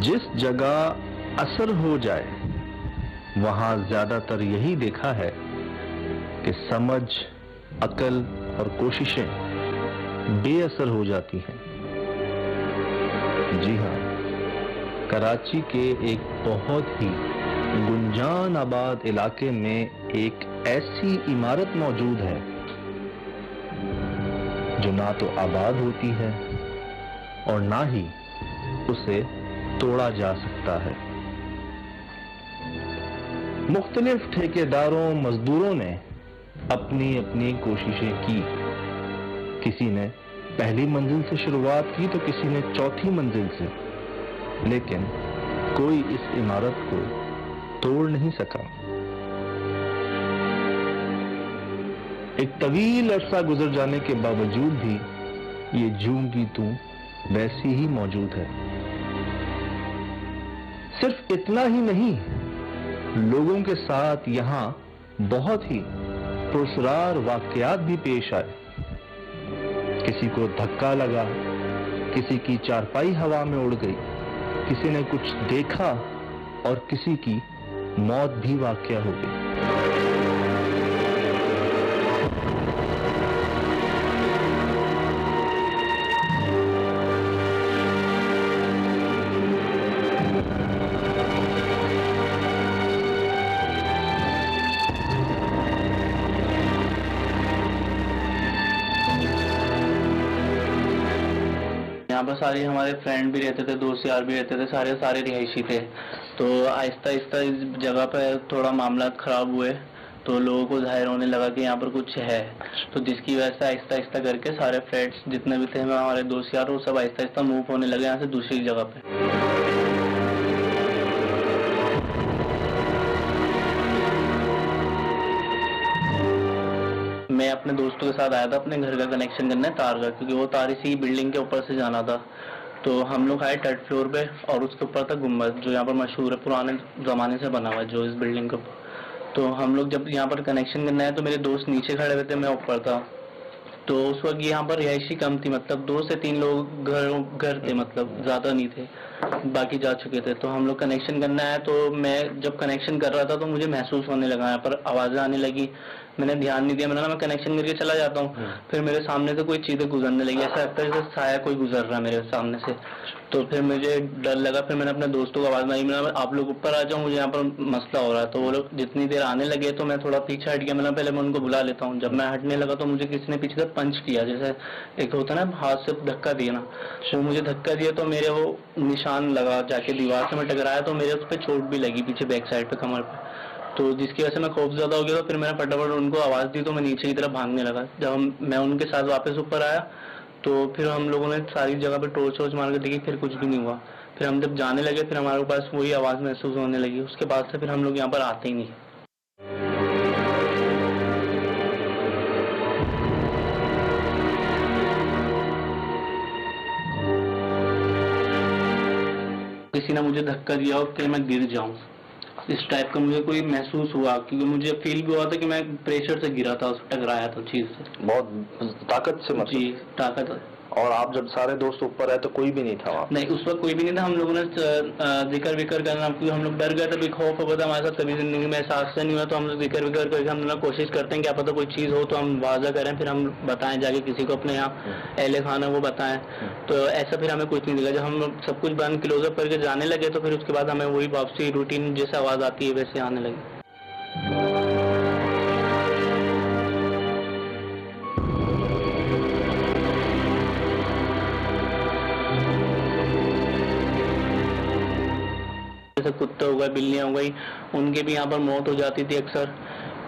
जिस जगह असर हो जाए वहां ज्यादातर यही देखा है कि समझ, अकल और कोशिशें बेअसर हो जाती हैं। जी हाँ, कराची के एक बहुत ही गुंजान आबाद इलाके में एक ऐसी इमारत मौजूद है जो ना तो आबाद होती है और ना ही उसे तोड़ा जा सकता है। मुख्तलिफ ठेकेदारों, मजदूरों ने अपनी अपनी कोशिशें की। किसी ने पहली मंजिल से शुरुआत की तो किसी ने चौथी मंजिल से, लेकिन कोई इस इमारत को तोड़ नहीं सका। एक तवील अरसा गुजर जाने के बावजूद भी ये जूं की तूं वैसी ही मौजूद है। सिर्फ इतना ही नहीं, लोगों के साथ यहां बहुत ही पुरस्कार वाकयात भी पेश आए। किसी को धक्का लगा, किसी की चारपाई हवा में उड़ गई, किसी ने कुछ देखा और किसी की मौत भी वाकया हो गई। यहाँ पर सारे हमारे फ्रेंड भी रहते थे, दोस्त यार भी रहते थे, सारे रिहायशी थे। तो आहिस्ता आहिस्ता इस जगह पर थोड़ा मामला खराब हुए तो लोगों को जाहिर होने लगा कि यहाँ पर कुछ है। तो जिसकी वजह से आहिस्ता आहिस्ता करके सारे फ्लैट्स जितने भी थे हमारे दोस्त यार, वो सब आहिस्ता आहिस्ता मूव होने लगे यहाँ से दूसरी जगह पे। मैं अपने दोस्तों के साथ आया था अपने घर का कनेक्शन करने तार का, क्योंकि वो तार इसी बिल्डिंग के ऊपर से जाना था। तो हम लोग आए थर्ड फ्लोर पे और उसके ऊपर था गुम्बद, जो यहाँ पर मशहूर है, पुराने जमाने से बना हुआ है जो इस बिल्डिंग के ऊपर। तो हम लोग जब यहाँ पर कनेक्शन करना है तो मेरे दोस्त नीचे खड़े हुए थे, मैं ऊपर था। तो उस वक्त यहाँ पर रिहायशी कम थी, मतलब 2 से 3 लोग घर थे, मतलब ज्यादा नहीं थे, बाकी जा चुके थे। तो हम लोग कनेक्शन करना है, तो मैं जब कनेक्शन कर रहा था तो मुझे महसूस होने लगा यहाँ पर आवाजें आने लगी। मैंने ध्यान नहीं दिया, मैंने मैं कनेक्शन करके चला जाता हूँ। फिर मेरे सामने से कोई चीजें गुजरने लगी, ऐसा लगता है जैसे साया कोई गुजर रहा है मेरे सामने से। तो फिर मुझे डर लगा, फिर मैंने अपने दोस्तों को आवाज मारी, मैंने आप लोग ऊपर आ जाओ, मुझे यहाँ पर मसला हो रहा है। तो वो लोग जितनी देर आने लगे तो मैं थोड़ा पीछे हट गया, मैंने पहले मैं उनको बुला लेता हूँ। जब मैं हटने लगा तो मुझे किसी ने पीछे से पंच किया, जैसे एक होता है ना हाथ से धक्का दिया ना, तो मुझे धक्का दिया तो मेरे वो निशान लगा, जाके दीवार से मैं टकराया तो मेरे उस पर चोट भी लगी पीछे बैक साइड पे, कमर पे। तो जिसकी वजह से मैं खौफजदा हो गया। तो फिर मैंने फटाफट उनको आवाज दी तो मैं नीचे की तरफ भागने लगा। जब मैं उनके साथ वापस ऊपर आया तो फिर हम लोगों ने सारी जगह पे टॉर्च वॉर्च मार के देखी, फिर कुछ भी नहीं हुआ। फिर हम जब जाने लगे फिर हमारे पास वही आवाज महसूस होने लगी। उसके बाद से फिर हम लोग यहाँ पर आते ही नहीं। किसी ने मुझे धक्का दिया और फिर मैं गिर जाऊं, इस टाइप का मुझे कोई महसूस हुआ, क्योंकि मुझे फील भी हुआ था कि मैं प्रेशर से गिरा था, उससे टकराया था चीज से, बहुत ताकत से, मतलब जी ताकत। और आप जब सारे दोस्त ऊपर आए तो कोई भी नहीं था वहाँ? नहीं, उस वक्त कोई भी नहीं था। हम लोगों ने जिक्र विक्र करना, क्योंकि हम लोग डर गए थे, खौफ हो गया था हमारे साथ, कभी जिंदगी में एहसास नहीं हुआ। तो हम लोग जिक्र विक्र करके हम लोग कोशिश करते हैं क्या पता कोई चीज हो तो हम वाजा करें, फिर हम बताएं जाके किसी को, अपने यहाँ अहले खाना वो बताएं। तो ऐसा फिर हमें कुछ नहीं दिखा। जब हम सब कुछ बंद क्लोजअप करके जाने लगे तो फिर उसके बाद हमें वही वापसी रूटीन जैसे आवाज आती है वैसे आने लगी। जैसे कुत्ते हो गए, बिल्लियां हो गई, उनके भी यहाँ पर मौत हो जाती थी अक्सर,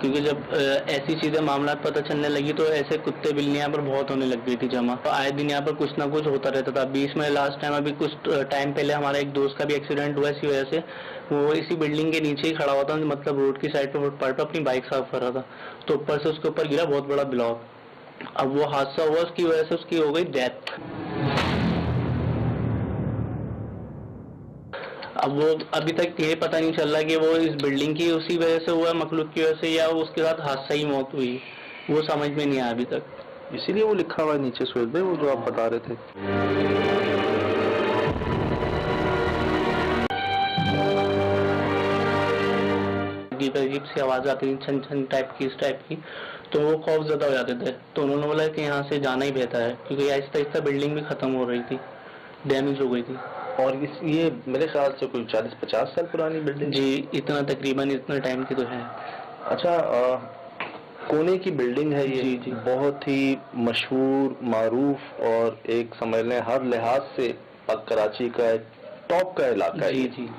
क्योंकि जब ऐसी चीजें मामला पता चलने लगी तो ऐसे कुत्ते बिल्लियां यहाँ पर बहुत होने लग गई थी जमा। तो आए दिन यहाँ पर कुछ ना कुछ होता रहता था। बीच में लास्ट टाइम अभी कुछ टाइम पहले हमारा एक दोस्त का भी एक्सीडेंट हुआ इसी वजह से। वो इसी बिल्डिंग के नीचे ही खड़ा हुआ था, मतलब रोड की साइड पर फुटपाथ पर अपनी बाइक साफ कर रहा था, तो ऊपर से उसके ऊपर गिरा बहुत बड़ा ब्लॉक। अब वो हादसा हुआ, उसकी वजह से उसकी हो गई डेथ। अब वो अभी तक ये पता नहीं चल रहा कि वो इस बिल्डिंग की उसी वजह से हुआ, मखलूक की वजह से, या उसके साथ हादसा ही मौत हुई, वो समझ में नहीं आया अभी तक। इसीलिए वो लिखा हुआ है नीचे स्विच पे, वो जो आप बता रहे थे। अजीब अजीब सी आवाज़ आती थी, छन छन टाइप की, इस टाइप की। तो वो खौफ ज़्यादा हो जाते थे। तो उन्होंने बोला कि यहाँ से जाना ही बेहतर है, क्योंकि आहिस्ता आहिस्ता बिल्डिंग भी ख़त्म हो रही थी, डैमेज हो गई थी। और ये मेरे ख्याल से कोई 40-50 साल पुरानी बिल्डिंग जी, इतना तकरीबन इतना टाइम की तो है। अच्छा, कोने की बिल्डिंग है ये। जी, जी। बहुत ही मशहूर, मारूफ और एक समझ लें हर लिहाज से कराची का एक टॉप का इलाका है जी, ये। जी।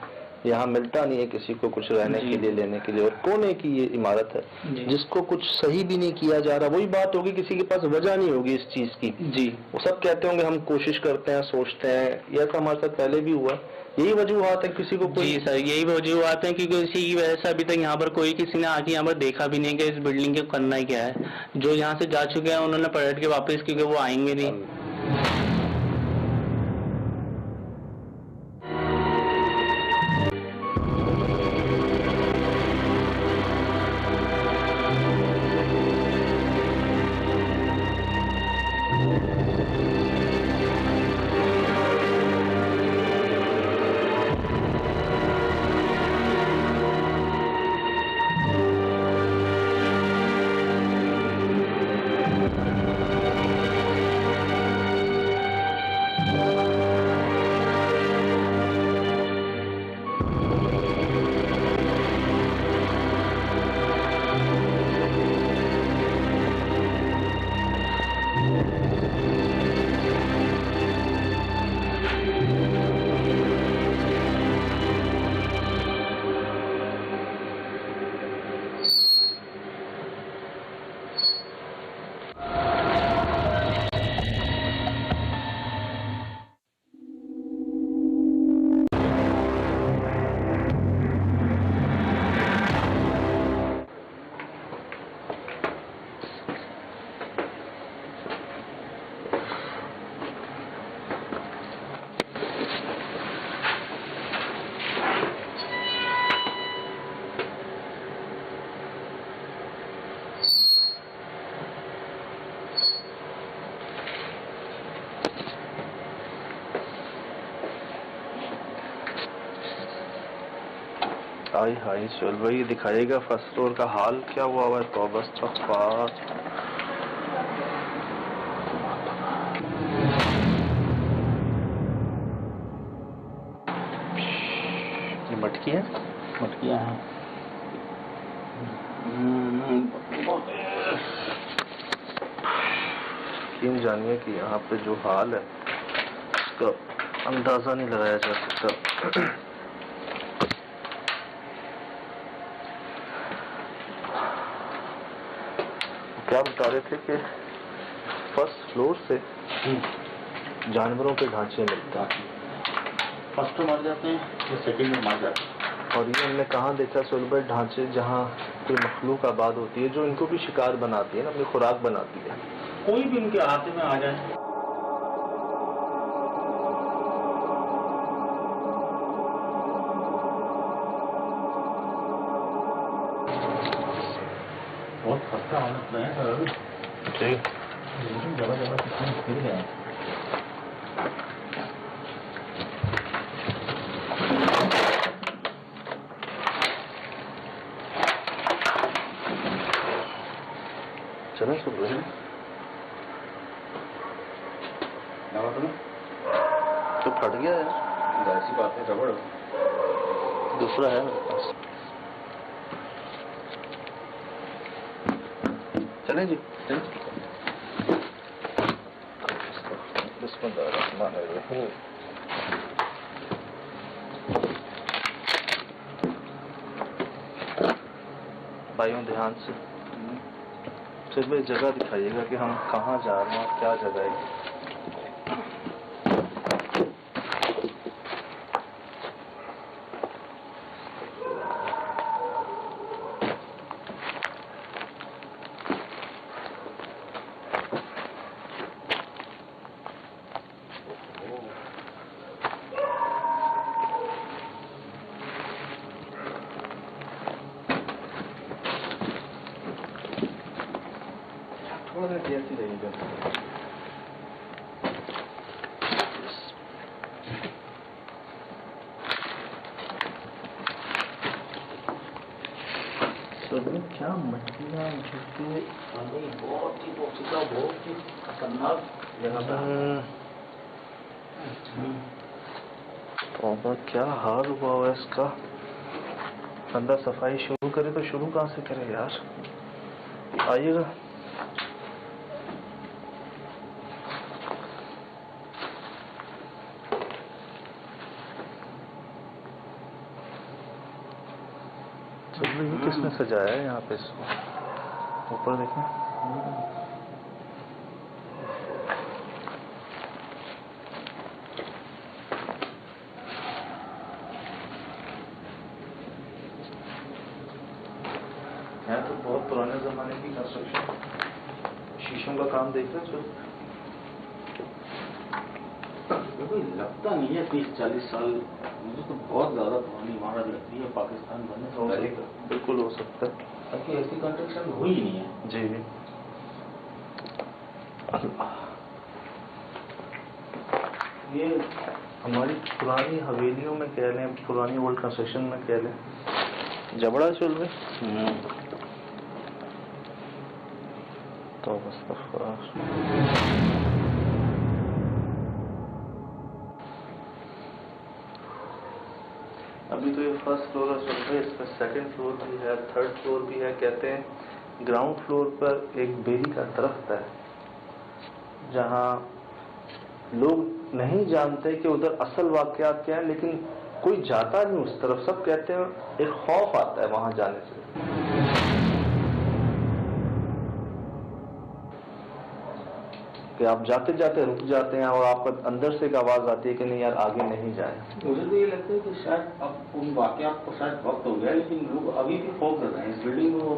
यहाँ मिलता नहीं है किसी को कुछ रहने जी। के लिए, लेने के लिए। और कोने की ये इमारत है जी। जिसको कुछ सही भी नहीं किया जा रहा। वही बात होगी, किसी के पास वजह नहीं होगी इस चीज की। जी। वो सब कहते होंगे हम कोशिश करते हैं, सोचते हैं। ये ऐसा हमारे साथ पहले भी हुआ। यही वजूहात है, किसी को कोई। जी सर, यही वजूहात है, क्योंकि इसी की वजह से अभी तक यहाँ पर कोई किसी ने आके यहाँ पर देखा भी नहीं कि इस बिल्डिंग को करना ही क्या है। जो यहाँ से जा चुके हैं उन्होंने पलट के वापस, क्योंकि वो आएंगे नहीं। हाय हाय चल भाई, दिखाइएगा फर्स्ट फ्लोर का हाल क्या हुआ है। तो बस ये मटकी है, मटकियाँ हैं। यकीन जानिए कि यहाँ पे जो हाल है उसका अंदाजा नहीं लगाया जा सकता। क्या बता रहे थे कि फर्स्ट फ्लोर से जानवरों के ढांचे मिलते हैं। फर्स्ट में मर जाते हैं या सेकंड में मर जाते हैं। और ये हमने कहाँ देखा सुलभ ढांचे, जहाँ कोई मखलूक आबाद होती है जो इनको भी शिकार बनाती है ना, अपनी खुराक बनाती है। कोई भी उनके हाथ में आ जाए। बहुत खस्ता हालत में है सर। जगह जगह कितने फिर गए। चलें सुन रहे हैं तो फट गया है। ऐसी बात है, रबड़ दूसरा है मेरे पास। चलें जी। बिस्मिल्लाहिर्रहमानिर्रहीम। भाइयों ध्यान से, फिर भी जगह दिखाइएगा कि हम कहाँ जा रहे हैं, क्या जगह है। थोड़ा सा कैसी रहेगा। क्या मछलियाँ झुके पानी बहुत ही खतरनाक जगह पर क्या हाल हुआ है इसका। अंदर सफाई शुरू करे तो शुरू कहाँ से करे यार। आइएगा। चलिए ये किसने सजाया है यहाँ पे इसको। ऊपर देखें। यहाँ तो बहुत पुराने जमाने की कंस्ट्रक्शन। शीशों का काम देख रहे हैं। कोई लगता नहीं है 30-40 साल। मुझे तो बहुत ज्यादा पुरानी इमारत लगती है। पाकिस्तान बनने से पहले का बिल्कुल हो सकता है। ताकि ऐसी कंस्ट्रक्शन हुई ही नहीं है। जी जी। ये हमारी पुरानी हवेलियों में कह लें, पुरानी ओल्ड कंस्ट्रक्शन में कह लें, जबड़ा चल रहे। तो अभी तो ये फर्स्ट फ्लोर चल रहा है। इसमें सेकंड फ्लोर भी है, थर्ड फ्लोर भी है। कहते हैं ग्राउंड फ्लोर पर एक बेरी का दरख्त है जहाँ लोग नहीं जानते कि उधर असल वाकयात क्या है, लेकिन कोई जाता नहीं उस तरफ। सब कहते हैं एक खौफ आता है वहां जाने से कि आप जाते जाते रुक जाते हैं और आपको अंदर से एक आवाज आती है कि नहीं यार आगे नहीं जाए। मुझे तो ये लगता है कि शायद अब उन वाकयात को शायद वक्त हो गया, लेकिन लोग अभी भी खौफ कर रहे हैं। इस बिल्डिंग में वो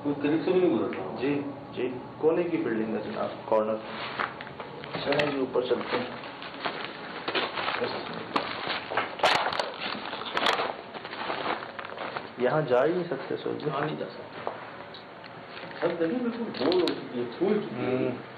कोई करीब से भी नहीं गुजर रहा। जी जी। कोने की बिल्डिंग है जनाब, कॉर्नर। चलें जी ऊपर चलते हैं। यहाँ जा ही नहीं सकते सर जी। नहीं जा सकते। सब जगह बिल्कुल बोल हो चुकी है, फूल चुकी है।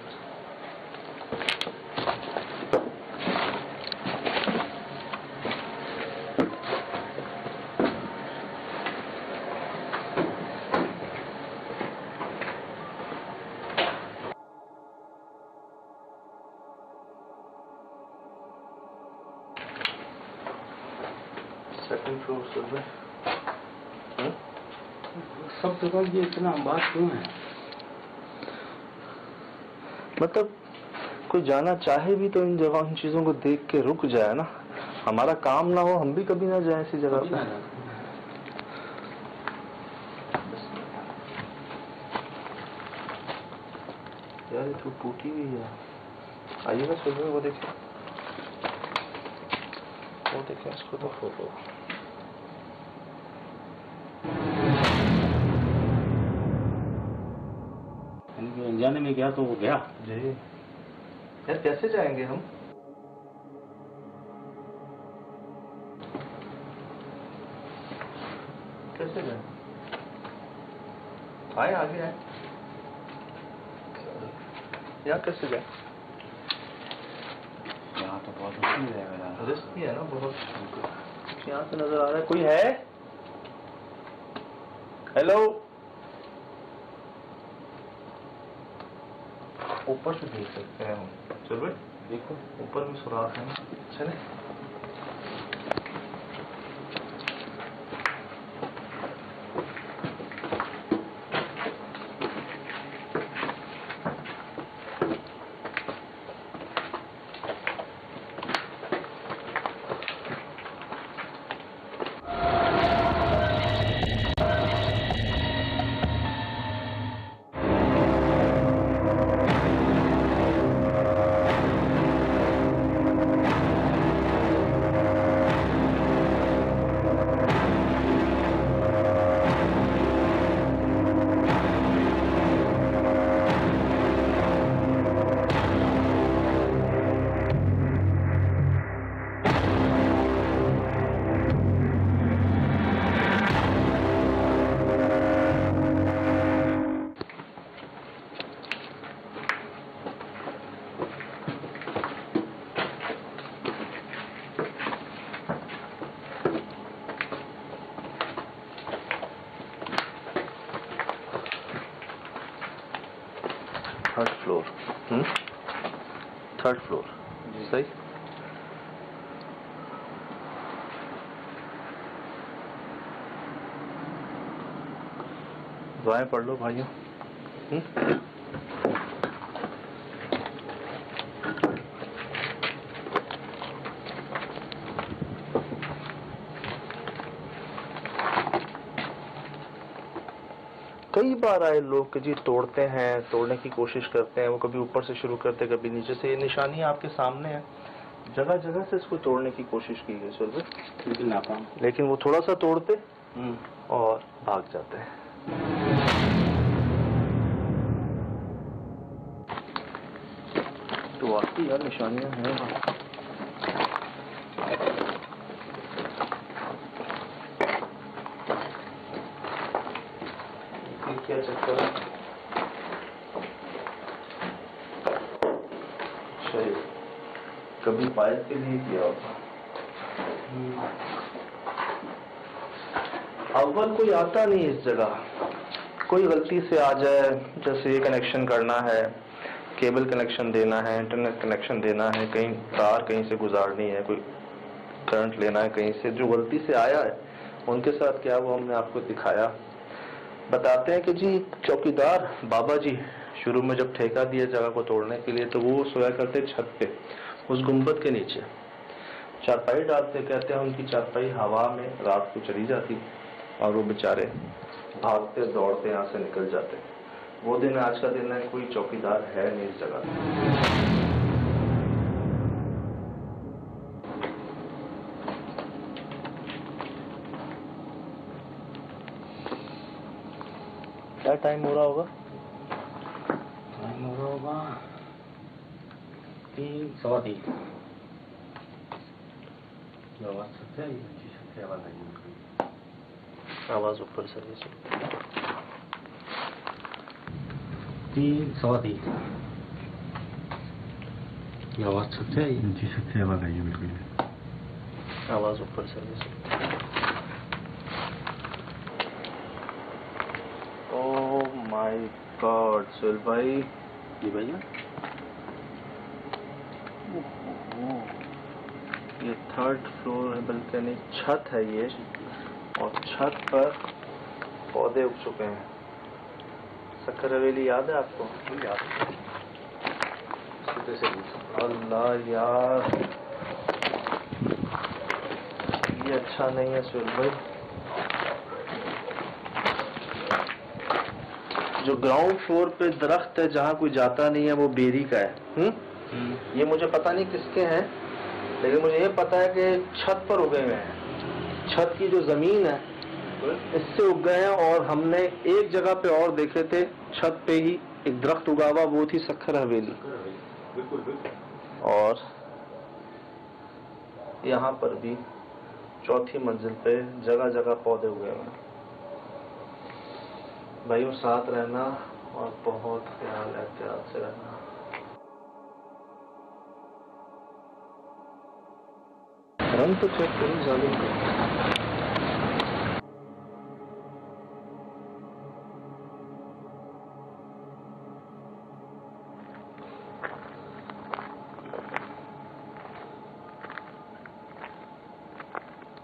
Second floor sir. सब जगह ये इतना बात क्यों है? मतलब कोई जाना चाहे भी तो इन जगह, इन चीजों को देख के रुक जाए ना। हमारा काम ना हो, हम भी कभी ना जाए ऐसी जगह पे। यार ये तो टूटी हुई है। आइएगा सुबह वो देखें, वो देखें इसको तो फोटो। जाने में गया तो वो गया। जी यार कैसे जाएंगे हम। कैसे जाए। आए आगे आए। यहाँ कैसे जाए। यहाँ तो बहुत मुश्किल है। रिस्क भी है ना बहुत। यहाँ से नजर आ रहा है कोई है। हेलो। ऊपर से देख सकते हैं हम। चलो देखो ऊपर भी सुराख है ना। चले। फ्लोर। थर्ड फ्लोर, सही। दुआएं पढ़ लो भाइयों। कई बार आए लोग कि जी तोड़ते हैं, तोड़ने की कोशिश करते हैं, वो कभी ऊपर से शुरू करते कभी नीचे से। ये निशानी आपके सामने है, जगह जगह से इसको तोड़ने की कोशिश की गई सर, लेकिन नाकाम। लेकिन वो थोड़ा सा तोड़ते और भाग जाते हैं। तो वाकई यार निशानियां हैं। क्या चक्कर है? शायद कभी पायद के लिए किया होगा। अव्वल कोई आता नहीं इस जगह, कोई गलती से आ जाए, जैसे ये कनेक्शन करना है, केबल कनेक्शन देना है, इंटरनेट कनेक्शन देना है, कहीं तार कहीं से गुजारनी है, कोई करंट लेना है कहीं से, जो गलती से आया है उनके साथ क्या वो हमने आपको दिखाया। बताते हैं कि जी चौकीदार बाबा जी शुरू में जब ठेका दिया जगह को तोड़ने के लिए, तो वो सोया करते छत पे उस गुंबद के नीचे चारपाई डालते। कहते हैं उनकी चारपाई हवा में रात को चली जाती और वो बेचारे भागते दौड़ते यहाँ से निकल जाते। वो दिन आज का दिन है, कोई चौकीदार है नहीं इस जगह। क्या टाइम हो रहा होगा? टाइम हो रहा होगा 3 सवा 3। आवाज सकते हैं, आवाज आई, आवाज ऊपर से 3 सवा 3। आवाज सकते हैं जी, सकते आवाज आई बिल्कुल। आवाज ऊपर से माय गॉड सुहेल भाई। जी भैया, ये थर्ड फ्लोर है, बल्कि नहीं छत है ये, और छत पर पौधे उग चुके हैं। सक्कर हवेली याद है आपको? याद है। अल्लाह यार, ये अच्छा नहीं है सुहेल भाई। जो ग्राउंड फ्लोर पे दरख्त है जहाँ कोई जाता नहीं है, वो बेरी का है। ये मुझे पता नहीं किसके हैं, लेकिन मुझे ये पता है कि छत पर उगे हुए हैं। छत की जो जमीन है इससे उग गए हैं। और हमने एक जगह पे और देखे थे, छत पे ही एक दरख्त उगा हुआ, वो थी सक्खर हवेली। बिल्कुल बिल्कुल। और यहाँ पर भी चौथी मंजिल पे जगह जगह पौधे उगे हुए हैं। भाइयों साथ रहना और बहुत ख्याल एहतियात से रहना। रंग तो चेक करो जालिम का।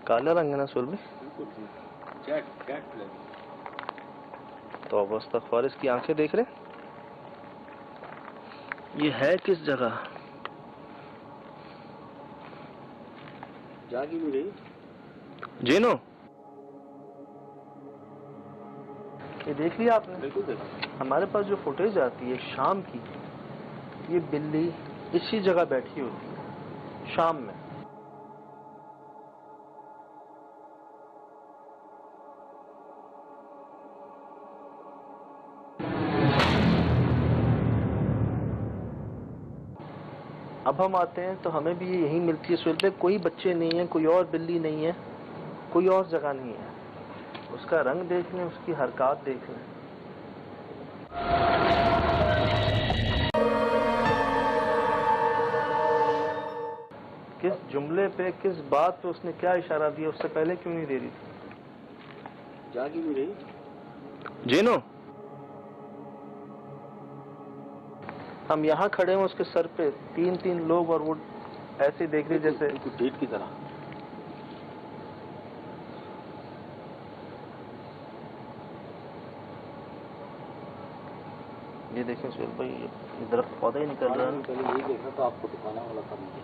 काला रंग है ना सुहेल भाई? तो अब इस्तग़फ़ार, इसकी आंखें देख रहे? ये है किस जगह? जागी भी रही जीनो, ये देख लिया आपने? बिल्कुल देखा। हमारे पास जो फुटेज आती है शाम की, ये बिल्ली इसी जगह बैठी होती है शाम में। अब हम आते हैं तो हमें भी यही मिलती है सुहेल भाई। कोई बच्चे नहीं है, कोई और बिल्ली नहीं है, कोई और जगह नहीं है। उसका रंग देख लें, उसकी हरकत देख लें। किस जुमले पे, किस बात पे उसने क्या इशारा दिया, उससे पहले क्यों नहीं दे रही थी? जागी भी रही। जीनो, हम यहाँ खड़े हैं, उसके सर पे 3-3 लोग, और वो ऐसे देख रहे जैसे डेट की तरह। ये देखें सुहेल भाई, ये दरख्त पौधा ही निकल रहा है। पहले यही देखा तो आपको दिखाने वाला था मुझे।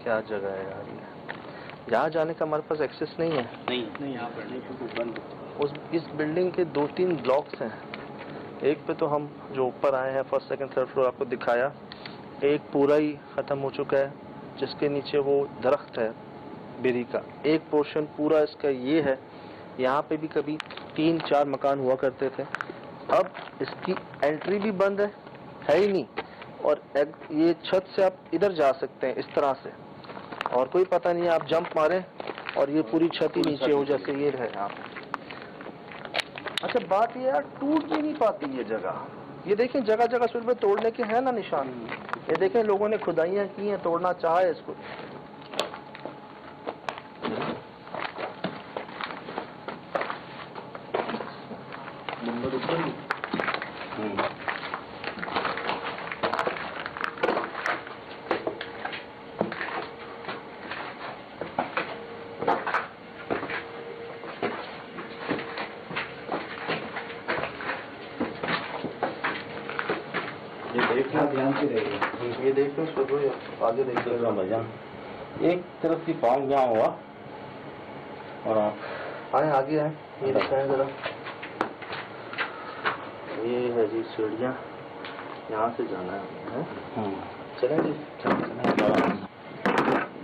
क्या जगह है यार ये, यहाँ जाने का हमारे पास एक्सेस नहीं है। नहीं यहाँ पर नहीं, क्योंकि बंद। इस बिल्डिंग के 2-3 ब्लॉक्स हैं। एक पे तो हम जो ऊपर आए हैं, फर्स्ट सेकंड थर्ड फ्लोर आपको दिखाया, एक पूरा ही ख़त्म हो चुका है, जिसके नीचे वो दरख्त है बेरी का। एक पोर्शन पूरा इसका ये है, यहाँ पे भी कभी 3-4 मकान हुआ करते थे। अब इसकी एंट्री भी बंद है ही नहीं, और ये छत से आप इधर जा सकते हैं इस तरह से, और कोई पता नहीं है, आप जंप मारें और ये पूरी छत ही नीचे हो जैसे ये है यहाँ पे। अच्छा बात ये यार, टूट भी नहीं पाती ये जगह। ये देखें जगह जगह सुबह तोड़ने के हैं ना निशान। ये देखें लोगों ने खुदाइयाँ की हैं, तोड़ना चाहा है इसको। ध्यान से रहेगा। ये देखें सुबह, आगे देखिएगा भजन, एक तरफ की पाँव यहाँ हुआ, और आप आए आगे आए, ये दिखाएं जरा। ये है जी सीढ़ियाँ, यहाँ से जाना है हमें। चलें जी,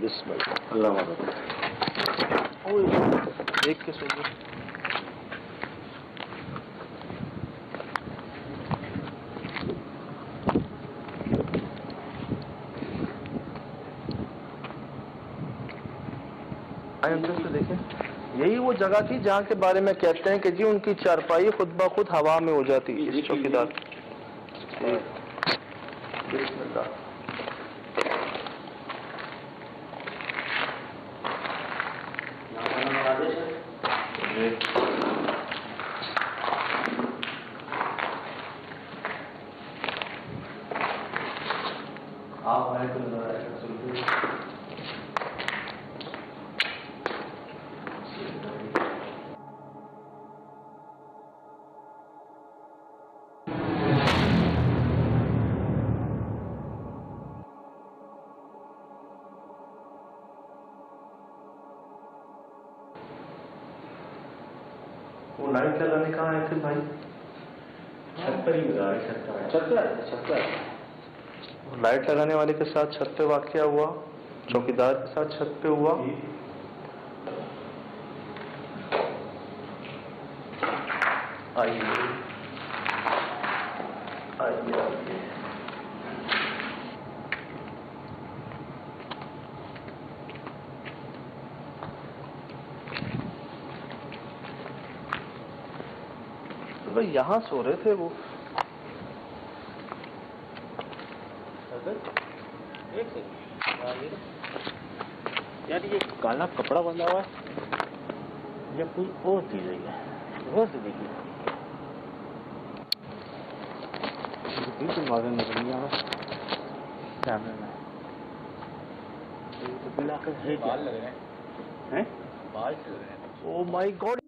बिस्मिल्लाह, अल्लाह मदद। देख के सुनिए। अंदर से देखें, यही वो जगह थी जहाँ के बारे में कहते हैं कि जी उनकी चारपाई खुद ब खुद हवा में हो जाती इस चौकीदार। आप आए तो वो लाइट लगाने कहाँ आए थे भाई? छत पर ही लगा है, छत पर। लाइट लगाने वाले के साथ छत पे वाकया हुआ, चौकीदार के साथ छत पे हुआ। आइए आइए आइए। तो भाई यहाँ सो रहे थे वो। एक सेकंड यार, ये काला कपड़ा बंधा हुआ है या कोई और चीज है? वो से देखिए, बिल्कुल बाहर निकल गया कैमरे में। तो बिल्कुल है, बाल लग रहे हैं, बाल लग रहे हैं। Oh my God.